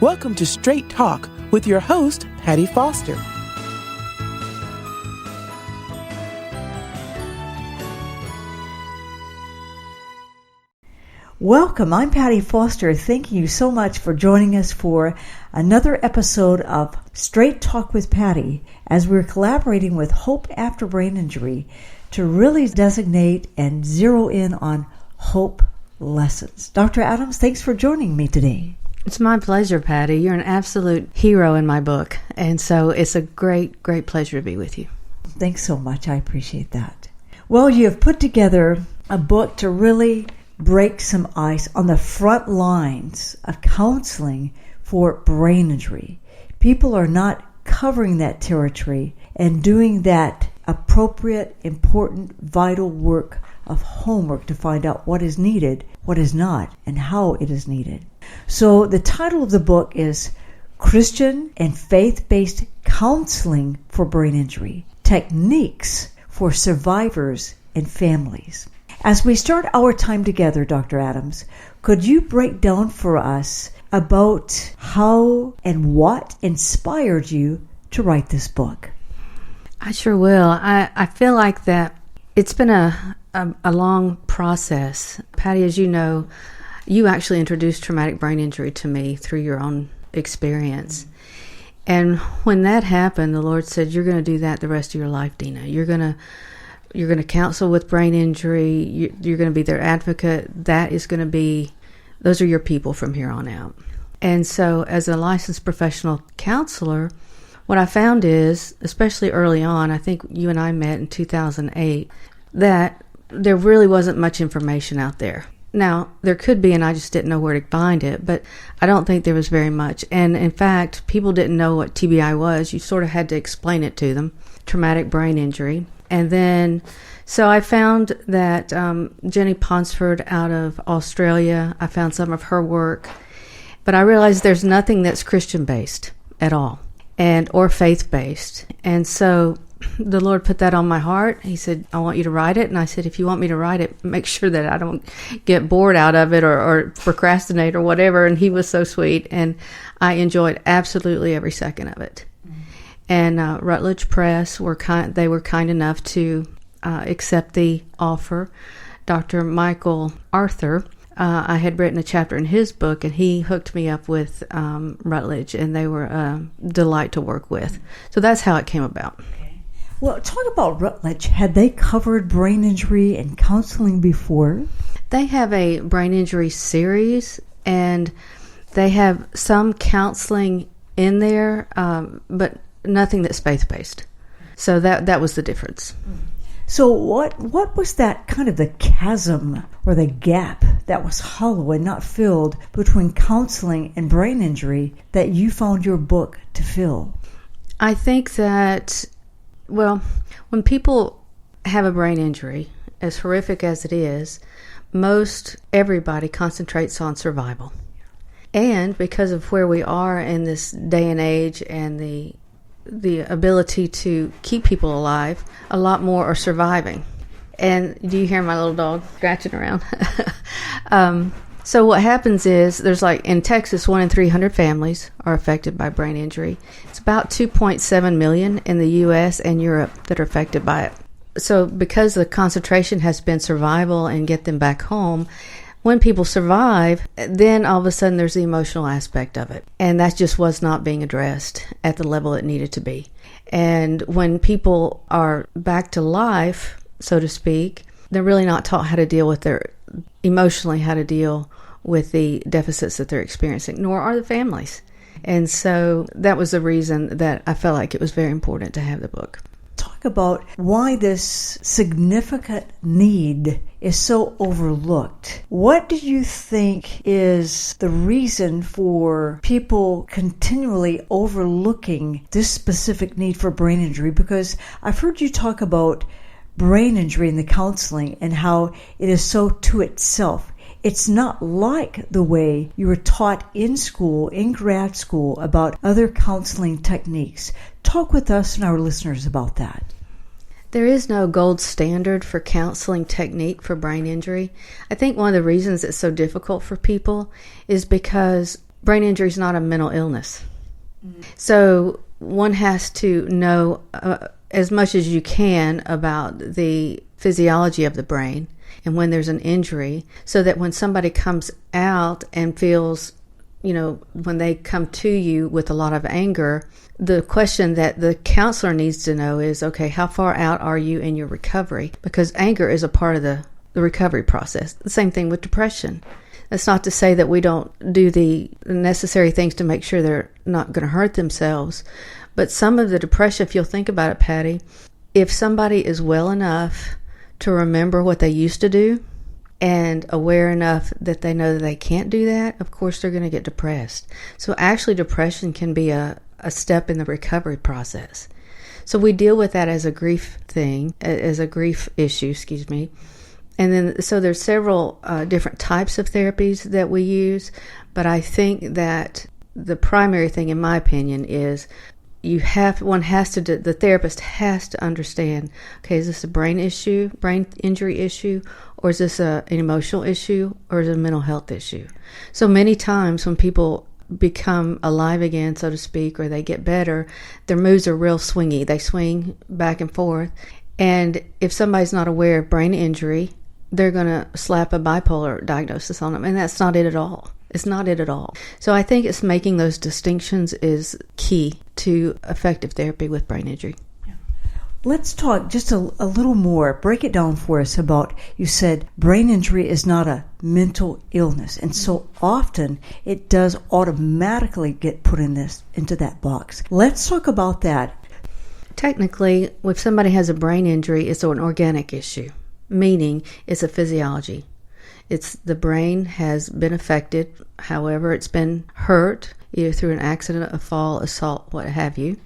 Welcome to Straight Talk with your host, Patty Foster. Welcome, I'm Patty Foster. Thank you so much for joining us for another episode of Straight Talk with Patty, as we're collaborating with Hope After Brain Injury to really designate and zero in on hope lessons. Dr. Adams, thanks for joining me today. It's my pleasure, Patty. You're an absolute hero in my book, and so it's a great, great pleasure to be with you. Thanks so much. I appreciate that. Well, you have put together a book to really break some ice on the front lines of counseling for brain injury. People are not covering that territory and doing that appropriate, important, vital work of homework to find out what is needed, what is not, and how it is needed. So the title of the book is Christian and Faith-Based Counseling for Brain Injury, Techniques for Survivors and Families. As we start our time together, Dr. Adams, could you break down for us about how and what inspired you to write this book? I sure will. I feel like that it's been a long process. Patty, as you know, you actually introduced traumatic brain injury to me through your own experience. And when that happened, the Lord said, you're going to do that the rest of your life, Deana. You're going to counsel with brain injury. You're going to be their advocate. Those are your people from here on out. And so as a licensed professional counselor, what I found is, especially early on, I think you and I met in 2008, that there really wasn't much information out there. Now, there could be, and I just didn't know where to find it, but I don't think there was very much. And in fact, people didn't know what TBI was. You sort of had to explain it to them, traumatic brain injury. And then, so I found that Jenny Ponsford out of Australia, I found some of her work, but I realized there's nothing that's Christian-based at all, or faith-based. And so the Lord put that on my heart. He said, I want you to write it. And I said, if you want me to write it, make sure that I don't get bored out of it or procrastinate or whatever. And he was so sweet. And I enjoyed absolutely every second of it. And Routledge Press were kind enough to accept the offer. Dr. Michael Arthur, I had written a chapter in his book, and he hooked me up with Routledge, and they were a delight to work with. So that's how it came about. Well, talk about Routledge. Had they covered brain injury and counseling before? They have a brain injury series, and they have some counseling in there, but nothing that's faith-based. So that was the difference. So what was that kind of the chasm or the gap that was hollow and not filled between counseling and brain injury that you found your book to fill? I think that, well, when people have a brain injury, as horrific as it is, most everybody concentrates on survival. And because of where we are in this day and age and the ability to keep people alive, a lot more are surviving. And do you hear my little dog scratching around? So what happens is, there's like in Texas, 1 in 300 families are affected by brain injury. It's about 2.7 million in the U.S. and Europe that are affected by it. So because the concentration has been survival and get them back home, when people survive, then all of a sudden there's the emotional aspect of it. And that just was not being addressed at the level it needed to be. And when people are back to life, so to speak, they're really not taught how to deal with how to deal with the deficits that they're experiencing, nor are the families. And so that was the reason that I felt like it was very important to have the book. Talk about why this significant need is so overlooked. What do you think is the reason for people continually overlooking this specific need for brain injury? Because I've heard you talk about brain injury in the counseling and how it is so to itself. It's not like the way you were taught in school, in grad school, about other counseling techniques. Talk with us and our listeners about that. There is no gold standard for counseling technique for brain injury. I think one of the reasons it's so difficult for people is because brain injury is not a mental illness. So one has to know as much as you can about the physiology of the brain and when there's an injury, so that when somebody comes out and feels, when they come to you with a lot of anger, the question that the counselor needs to know is, okay, how far out are you in your recovery? Because anger is a part of the recovery process. The same thing with depression. That's not to say that we don't do the necessary things to make sure they're not going to hurt themselves. But some of the depression, if you'll think about it, Patty, if somebody is well enough to remember what they used to do and aware enough that they know that they can't do that, of course they're going to get depressed. So actually depression can be a step in the recovery process. So we deal with that as a grief thing, as a grief issue, And then, so there's several different types of therapies that we use, but I think that the primary thing, in my opinion, is the therapist has to understand, okay, is this a brain injury issue, or is this an emotional issue, or is it a mental health issue? So many times when people become alive again, so to speak, or they get better, their moods are real swingy. They swing back and forth. And if somebody's not aware of brain injury, they're going to slap a bipolar diagnosis on them. And that's not it at all. It's not it at all. So I think it's making those distinctions is key to effective therapy with brain injury. Let's talk just a little more. Break it down for us about, you said brain injury is not a mental illness. And so often it does automatically get put into that box. Let's talk about that. Technically, if somebody has a brain injury, it's an organic issue, meaning it's a physiology. It's the brain has been affected, however it's been hurt, either through an accident, a fall, assault, what have you.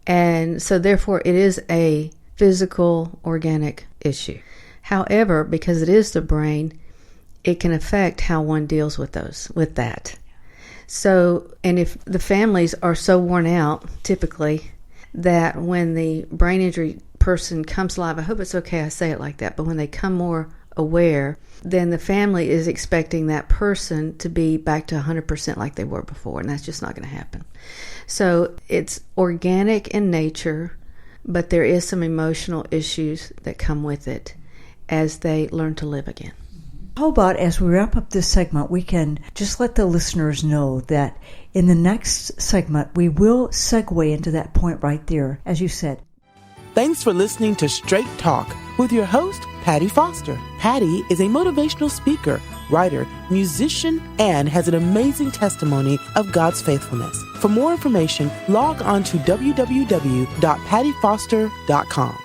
And so therefore it is a physical, organic issue. However, because it is the brain, it can affect how one deals with that. So, and if the families are so worn out, typically, that when the brain injury person comes live, I hope it's okay I say it like that, but when they come more aware, then the family is expecting that person to be back to 100% like they were before, and that's just not going to happen. So it's organic in nature, but there is some emotional issues that come with it as they learn to live again. How about, as we wrap up this segment, we can just let the listeners know that in the next segment, we will segue into that point right there, as you said. Thanks for listening to Straight Talk with your host, Patty Foster. Patty is a motivational speaker, writer, musician, and has an amazing testimony of God's faithfulness. For more information, log on to www.pattyfoster.com.